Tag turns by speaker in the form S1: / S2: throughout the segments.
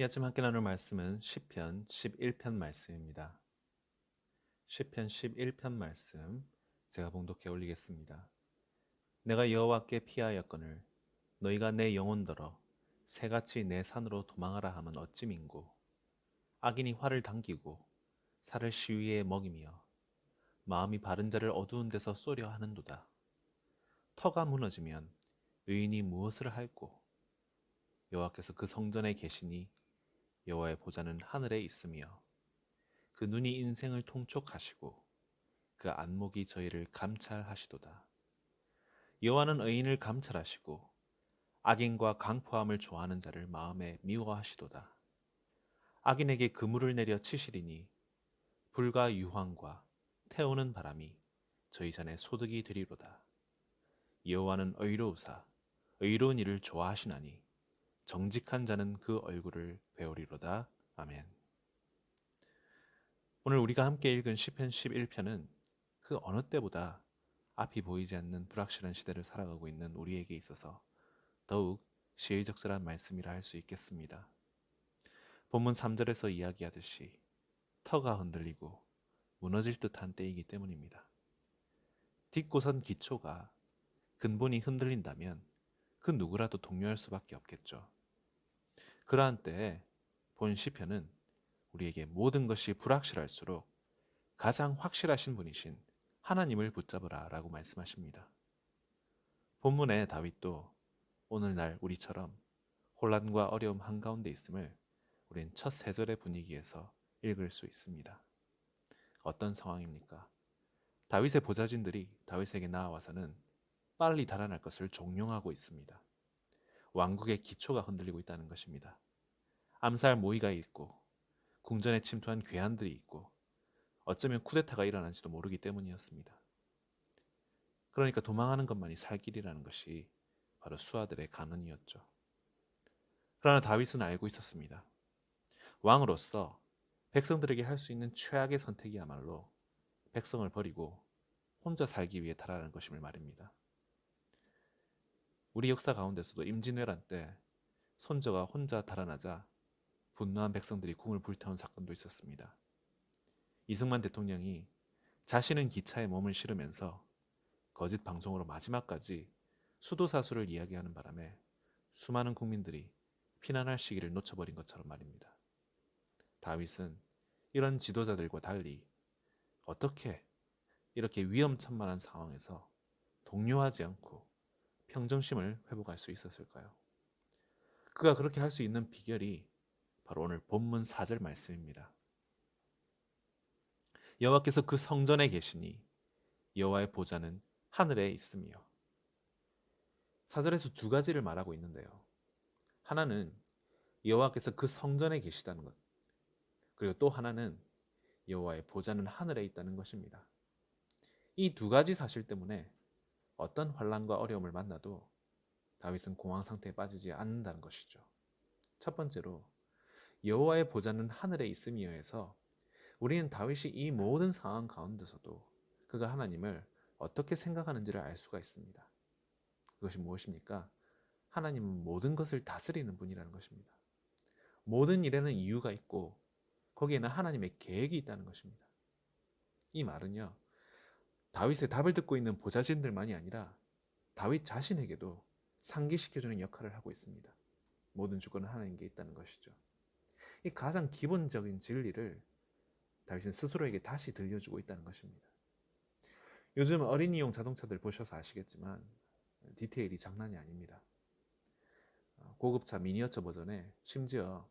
S1: 이 아침 함께 나눌 말씀은 시편 11편 말씀입니다. 시편 11편 말씀 제가 봉독해 올리겠습니다. 내가 여호와께 피하였거늘 너희가 내 영혼더러 새같이 내 산으로 도망하라 하면 어찌민고. 악인이 활을 당기고 살을 시위에 먹이며 마음이 바른 자를 어두운 데서 쏘려 하는도다. 터가 무너지면 의인이 무엇을 할꼬. 여호와께서 그 성전에 계시니 여호와의 보좌는 하늘에 있으며 그 눈이 인생을 통촉하시고 그 안목이 저희를 감찰하시도다. 여호와는 의인을 감찰하시고 악인과 강포함을 좋아하는 자를 마음에 미워하시도다. 악인에게 그물을 내려 치시리니 불과 유황과 태우는 바람이 저희 잔에 소득이 되리로다. 여호와는 의로우사 의로운 일을 좋아하시나니 정직한 자는 그 얼굴을 배우리로다. 아멘. 오늘 우리가 함께 읽은 시편 11편은 그 어느 때보다 앞이 보이지 않는 불확실한 시대를 살아가고 있는 우리에게 있어서 더욱 시의적절한 말씀이라 할 수 있겠습니다. 본문 3절에서 이야기하듯이 터가 흔들리고 무너질 듯한 때이기 때문입니다. 딛고 선 기초가 근본이 흔들린다면 그 누구라도 동요할 수밖에 없겠죠. 그러한 때에 본 시편은 우리에게 모든 것이 불확실할수록 가장 확실하신 분이신 하나님을 붙잡으라 라고 말씀하십니다. 본문의 다윗도 오늘날 우리처럼 혼란과 어려움 한가운데 있음을 우린 첫 세 절의 분위기에서 읽을 수 있습니다. 어떤 상황입니까? 다윗의 보좌진들이 다윗에게 나와서는 빨리 달아날 것을 종용하고 있습니다. 왕국의 기초가 흔들리고 있다는 것입니다. 암살 모의가 있고 궁전에 침투한 괴한들이 있고 어쩌면 쿠데타가 일어난지도 모르기 때문이었습니다. 그러니까 도망하는 것만이 살 길이라는 것이 바로 수하들의 간언이었죠. 그러나 다윗은 알고 있었습니다. 왕으로서 백성들에게 할 수 있는 최악의 선택이야말로 백성을 버리고 혼자 살기 위해 달아나는 것임을 말입니다. 우리 역사 가운데서도 임진왜란 때 손자가 혼자 달아나자 분노한 백성들이 궁을 불태운 사건도 있었습니다. 이승만 대통령이 자신은 기차에 몸을 실으면서 거짓 방송으로 마지막까지 수도사수를 이야기하는 바람에 수많은 국민들이 피난할 시기를 놓쳐버린 것처럼 말입니다. 다윗은 이런 지도자들과 달리 어떻게 이렇게 위험천만한 상황에서 동요하지 않고 평정심을 회복할 수 있었을까요? 그가 그렇게 할 수 있는 비결이 바로 오늘 본문 4절 말씀입니다. 여호와께서 그 성전에 계시니 여호와의 보좌는 하늘에 있으며. 4절에서 두 가지를 말하고 있는데요. 하나는 여호와께서 그 성전에 계시다는 것, 그리고 또 하나는 여호와의 보좌는 하늘에 있다는 것입니다. 이 두 가지 사실 때문에 어떤 환난과 어려움을 만나도 다윗은 공황 상태에 빠지지 않는다는 것이죠. 첫 번째로 여호와의 보좌는 하늘에 있음이어서 우리는 다윗이 이 모든 상황 가운데서도 그가 하나님을 어떻게 생각하는지를 알 수가 있습니다. 그것이 무엇입니까? 하나님은 모든 것을 다스리는 분이라는 것입니다. 모든 일에는 이유가 있고 거기에는 하나님의 계획이 있다는 것입니다. 이 말은요, 다윗의 답을 듣고 있는 보좌진들만이 아니라 다윗 자신에게도 상기시켜주는 역할을 하고 있습니다. 모든 주권은 하나님께 있다는 것이죠. 이 가장 기본적인 진리를 다윗은 스스로에게 다시 들려주고 있다는 것입니다. 요즘 어린이용 자동차들 보셔서 아시겠지만 디테일이 장난이 아닙니다. 고급차 미니어처 버전에 심지어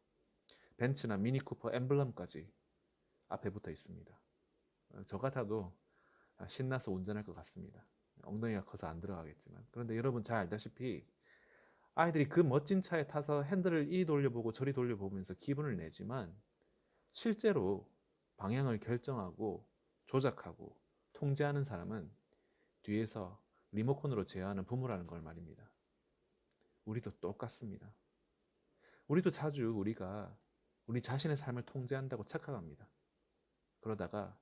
S1: 벤츠나 미니쿠퍼 엠블럼까지 앞에 붙어 있습니다. 저 같아도 신나서 운전할 것 같습니다. 엉덩이가 커서 안 들어가겠지만. 그런데 여러분 잘 알다시피 아이들이 그 멋진 차에 타서 핸들을 이리 돌려보고 저리 돌려보면서 기분을 내지만 실제로 방향을 결정하고 조작하고 통제하는 사람은 뒤에서 리모컨으로 제어하는 부모라는 걸 말입니다. 우리도 똑같습니다. 우리도 자주 우리가 우리 자신의 삶을 통제한다고 착각합니다. 그러다가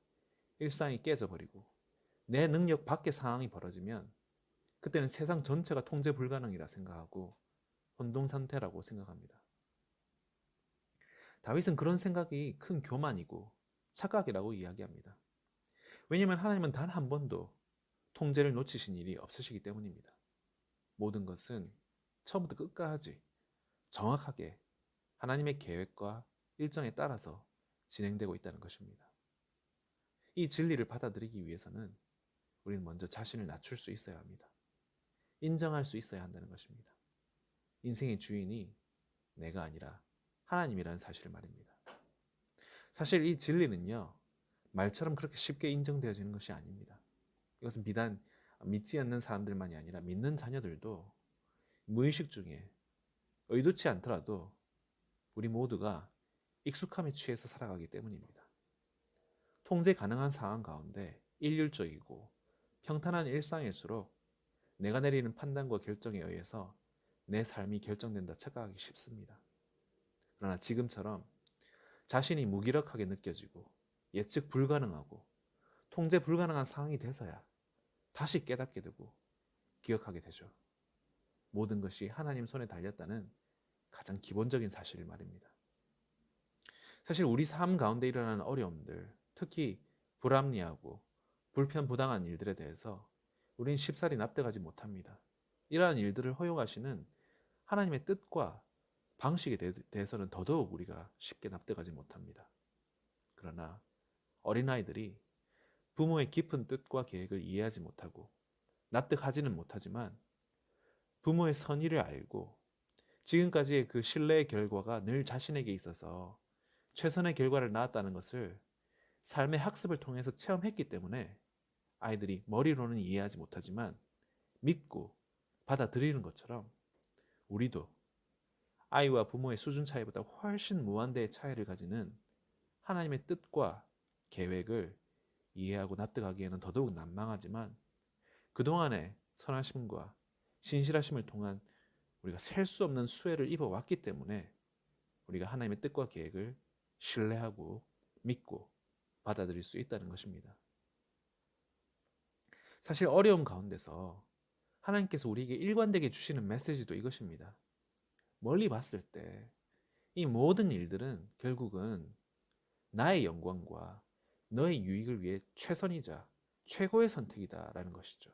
S1: 일상이 깨져버리고 내 능력 밖의 상황이 벌어지면 그때는 세상 전체가 통제 불가능이라 생각하고 혼동 상태라고 생각합니다. 다윗은 그런 생각이 큰 교만이고 착각이라고 이야기합니다. 왜냐하면 하나님은 단 한 번도 통제를 놓치신 일이 없으시기 때문입니다. 모든 것은 처음부터 끝까지 정확하게 하나님의 계획과 일정에 따라서 진행되고 있다는 것입니다. 이 진리를 받아들이기 위해서는 우리는 먼저 자신을 낮출 수 있어야 합니다. 인정할 수 있어야 한다는 것입니다. 인생의 주인이 내가 아니라 하나님이라는 사실을 말입니다. 사실 이 진리는요, 말처럼 그렇게 쉽게 인정되어지는 것이 아닙니다. 이것은 비단 믿지 않는 사람들만이 아니라 믿는 자녀들도 무의식 중에 의도치 않더라도 우리 모두가 익숙함에 취해서 살아가기 때문입니다. 통제 가능한 상황 가운데 일률적이고 평탄한 일상일수록 내가 내리는 판단과 결정에 의해서 내 삶이 결정된다 착각하기 쉽습니다. 그러나 지금처럼 자신이 무기력하게 느껴지고 예측 불가능하고 통제 불가능한 상황이 돼서야 다시 깨닫게 되고 기억하게 되죠. 모든 것이 하나님 손에 달렸다는 가장 기본적인 사실을 말입니다. 사실 우리 삶 가운데 일어나는 어려움들, 특히 불합리하고 불편부당한 일들에 대해서 우리는 쉽사리 납득하지 못합니다. 이러한 일들을 허용하시는 하나님의 뜻과 방식에 대해서는 더더욱 우리가 쉽게 납득하지 못합니다. 그러나 어린아이들이 부모의 깊은 뜻과 계획을 이해하지 못하고 납득하지는 못하지만 부모의 선의를 알고 지금까지의 그 신뢰의 결과가 늘 자신에게 있어서 최선의 결과를 낳았다는 것을 삶의 학습을 통해서 체험했기 때문에 아이들이 머리로는 이해하지 못하지만 믿고 받아들이는 것처럼 우리도 아이와 부모의 수준 차이보다 훨씬 무한대의 차이를 가지는 하나님의 뜻과 계획을 이해하고 납득하기에는 더더욱 난망하지만 그동안의 선하심과 신실하심을 통한 우리가 셀 수 없는 수혜를 입어왔기 때문에 우리가 하나님의 뜻과 계획을 신뢰하고 믿고 받아들일 수 있다는 것입니다. 사실 어려움 가운데서 하나님께서 우리에게 일관되게 주시는 메시지도 이것입니다. 멀리 봤을 때 이 모든 일들은 결국은 나의 영광과 너의 유익을 위해 최선이자 최고의 선택이다라는 것이죠.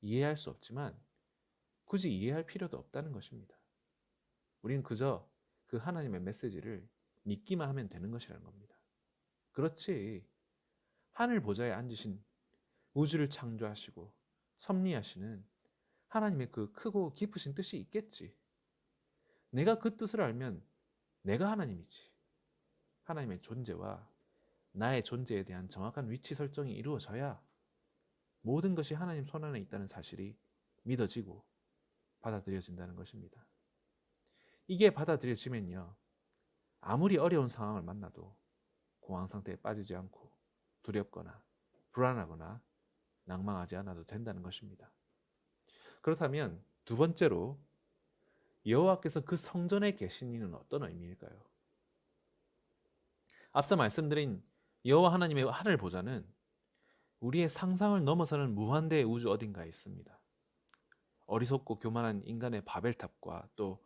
S1: 이해할 수 없지만 굳이 이해할 필요도 없다는 것입니다. 우리는 그저 그 하나님의 메시지를 믿기만 하면 되는 것이라는 겁니다. 그렇지, 하늘 보좌에 앉으신 우주를 창조하시고 섭리하시는 하나님의 그 크고 깊으신 뜻이 있겠지. 내가 그 뜻을 알면 내가 하나님이지. 하나님의 존재와 나의 존재에 대한 정확한 위치 설정이 이루어져야 모든 것이 하나님 손 안에 있다는 사실이 믿어지고 받아들여진다는 것입니다. 이게 받아들여지면요, 아무리 어려운 상황을 만나도 공황 상태에 빠지지 않고 두렵거나 불안하거나 낭망하지 않아도 된다는 것입니다. 그렇다면 두 번째로 여호와께서 그 성전에 계신 이는 어떤 의미일까요? 앞서 말씀드린 여호와 하나님의 하늘 보좌는 우리의 상상을 넘어서는 무한대의 우주 어딘가에 있습니다. 어리석고 교만한 인간의 바벨탑과 또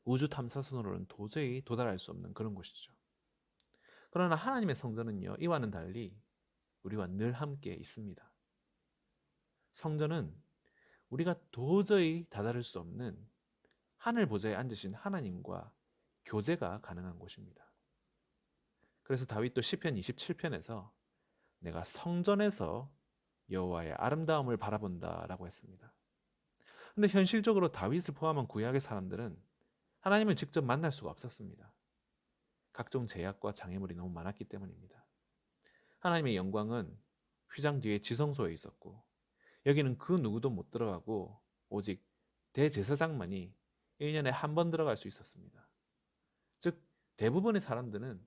S1: 우주 탐사선으로는 도저히 도달할 수 없는 그런 곳이죠. 그러나 하나님의 성전은요, 이와는 달리 우리와 늘 함께 있습니다. 성전은 우리가 도저히 다다를 수 없는 하늘 보좌에 앉으신 하나님과 교제가 가능한 곳입니다. 그래서 다윗도 시편 27편에서 내가 성전에서 여호와의 아름다움을 바라본다라고 했습니다. 근데 현실적으로 다윗을 포함한 구약의 사람들은 하나님을 직접 만날 수가 없었습니다. 각종 제약과 장애물이 너무 많았기 때문입니다. 하나님의 영광은 휘장 뒤에 지성소에 있었고 여기는 그 누구도 못 들어가고 오직 대제사장만이 1년에 한 번 들어갈 수 있었습니다. 즉 대부분의 사람들은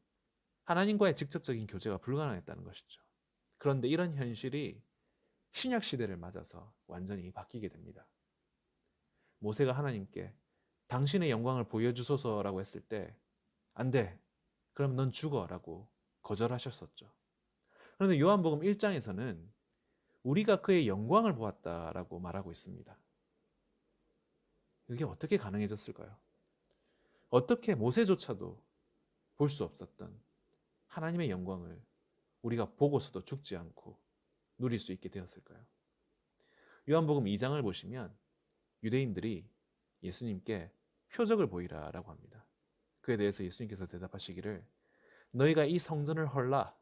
S1: 하나님과의 직접적인 교제가 불가능했다는 것이죠. 그런데 이런 현실이 신약 시대를 맞아서 완전히 바뀌게 됩니다. 모세가 하나님께 당신의 영광을 보여주소서라고 했을 때 안 돼, 그럼 넌 죽어라고 거절하셨었죠. 그런데 요한복음 1장에서는 우리가 그의 영광을 보았다라고 말하고 있습니다. 이게 어떻게 가능해졌을까요? 어떻게 모세조차도 볼 수 없었던 하나님의 영광을 우리가 보고서도 죽지 않고 누릴 수 있게 되었을까요? 요한복음 2장을 보시면 유대인들이 예수님께 표적을 보이라라고 합니다. 그에 대해서 예수님께서 대답하시기를 너희가 이 성전을 헐라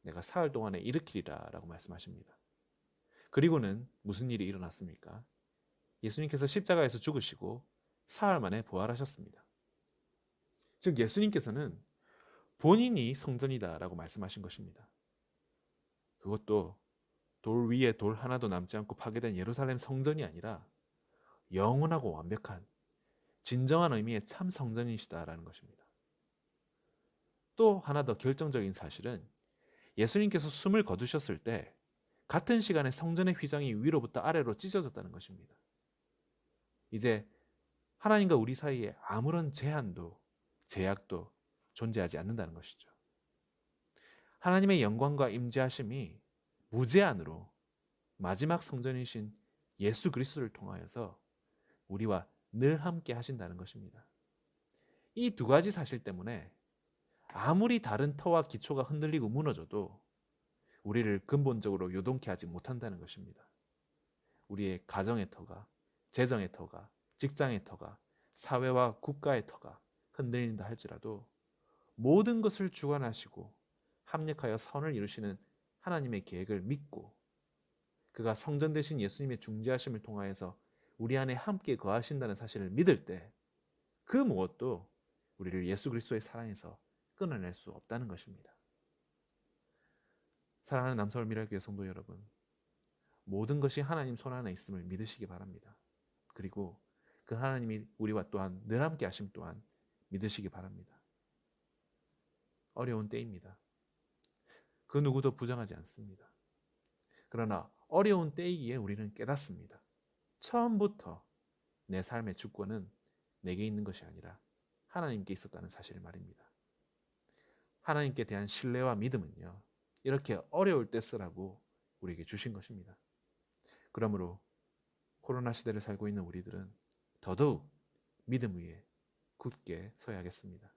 S1: 내가 사흘 동안에 일으키리라 라고 말씀하십니다. 그리고는 무슨 일이 일어났습니까? 예수님께서 십자가에서 죽으시고 사흘 만에 부활하셨습니다. 즉 예수님께서는 본인이 성전이다 라고 말씀하신 것입니다. 그것도 돌 위에 돌 하나도 남지 않고 파괴된 예루살렘 성전이 아니라 영원하고 완벽한 진정한 의미의 참 성전이시다라는 것입니다. 또 하나 더 결정적인 사실은 예수님께서 숨을 거두셨을 때 같은 시간에 성전의 휘장이 위로부터 아래로 찢어졌다는 것입니다. 이제 하나님과 우리 사이에 아무런 제한도 제약도 존재하지 않는다는 것이죠. 하나님의 영광과 임재하심이 무제한으로 마지막 성전이신 예수 그리스도를 통하여서 우리와 늘 함께 하신다는 것입니다. 이 두 가지 사실 때문에 아무리 다른 터와 기초가 흔들리고 무너져도 우리를 근본적으로 요동케 하지 못한다는 것입니다. 우리의 가정의 터가, 재정의 터가, 직장의 터가, 사회와 국가의 터가 흔들린다 할지라도 모든 것을 주관하시고 합력하여 선을 이루시는 하나님의 계획을 믿고 그가 성전 되신 예수님의 중재하심을 통하여서 우리 안에 함께 거하신다는 사실을 믿을 때 그 무엇도 우리를 예수 그리스도의 사랑에서 끊어낼 수 없다는 것입니다. 사랑하는 남서울 미랄교회 성도 여러분, 모든 것이 하나님 손 안에 있음을 믿으시기 바랍니다. 그리고 그 하나님이 우리와 또한 늘 함께 하심 또한 믿으시기 바랍니다. 어려운 때입니다. 그 누구도 부정하지 않습니다. 그러나 어려운 때이기에 우리는 깨닫습니다. 처음부터 내 삶의 주권은 내게 있는 것이 아니라 하나님께 있었다는 사실을 말입니다. 하나님께 대한 신뢰와 믿음은요, 이렇게 어려울 때 쓰라고 우리에게 주신 것입니다. 그러므로 코로나 시대를 살고 있는 우리들은 더더욱 믿음 위에 굳게 서야겠습니다.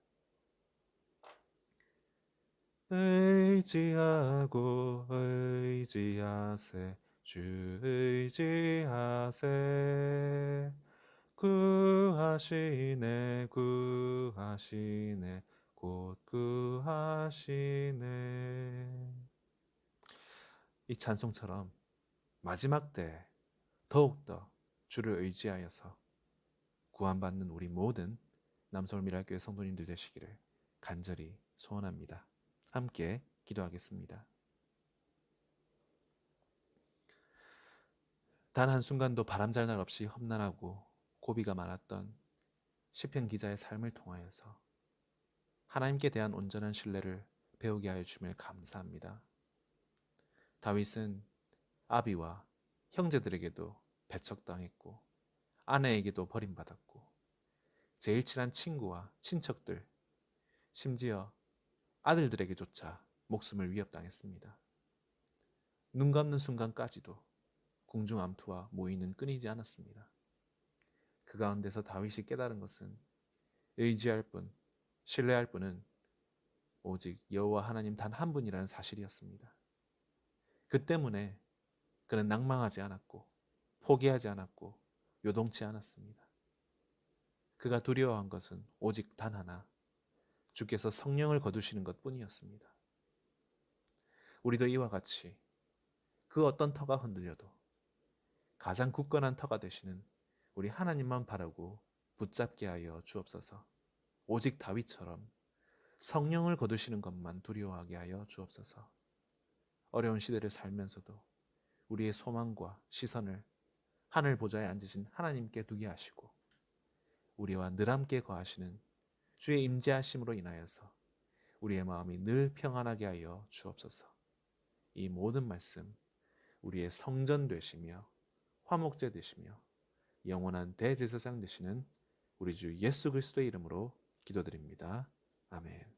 S1: 의지하고 의지하세 주 의지하세 구하시네 구하시네 곧 구하시네. 이 찬송처럼 마지막 때 더욱더 주를 의지하여서 구원받는 우리 모든 남서울 미랄교회 성도님들 되시기를 간절히 소원합니다. 함께 기도하겠습니다. 단 한순간도 바람잘날 없이 험난하고 고비가 많았던 시편 기자의 삶을 통하여서 하나님께 대한 온전한 신뢰를 배우게 하여 주심을 감사합니다. 다윗은 아비와 형제들에게도 배척당했고 아내에게도 버림받았고 제일 친한 친구와 친척들 심지어 아들들에게조차 목숨을 위협당했습니다. 눈 감는 순간까지도 궁중암투와 모의는 끊이지 않았습니다. 그 가운데서 다윗이 깨달은 것은 의지할 뿐, 신뢰할 뿐은 오직 여호와 하나님 단 한 분이라는 사실이었습니다. 그 때문에 그는 낭망하지 않았고 포기하지 않았고 요동치 않았습니다. 그가 두려워한 것은 오직 단 하나, 주께서 성령을 거두시는 것뿐이었습니다. 우리도 이와 같이 그 어떤 터가 흔들려도 가장 굳건한 터가 되시는 우리 하나님만 바라고 붙잡게 하여 주옵소서. 오직 다윗처럼 성령을 거두시는 것만 두려워하게 하여 주옵소서. 어려운 시대를 살면서도 우리의 소망과 시선을 하늘 보좌에 앉으신 하나님께 두게 하시고 우리와 늘 함께 거하시는 주의 임재하심으로 인하여서 우리의 마음이 늘 평안하게 하여 주옵소서. 이 모든 말씀 우리의 성전 되시며 화목제 되시며 영원한 대제사장 되시는 우리 주 예수 그리스도의 이름으로 기도드립니다. 아멘.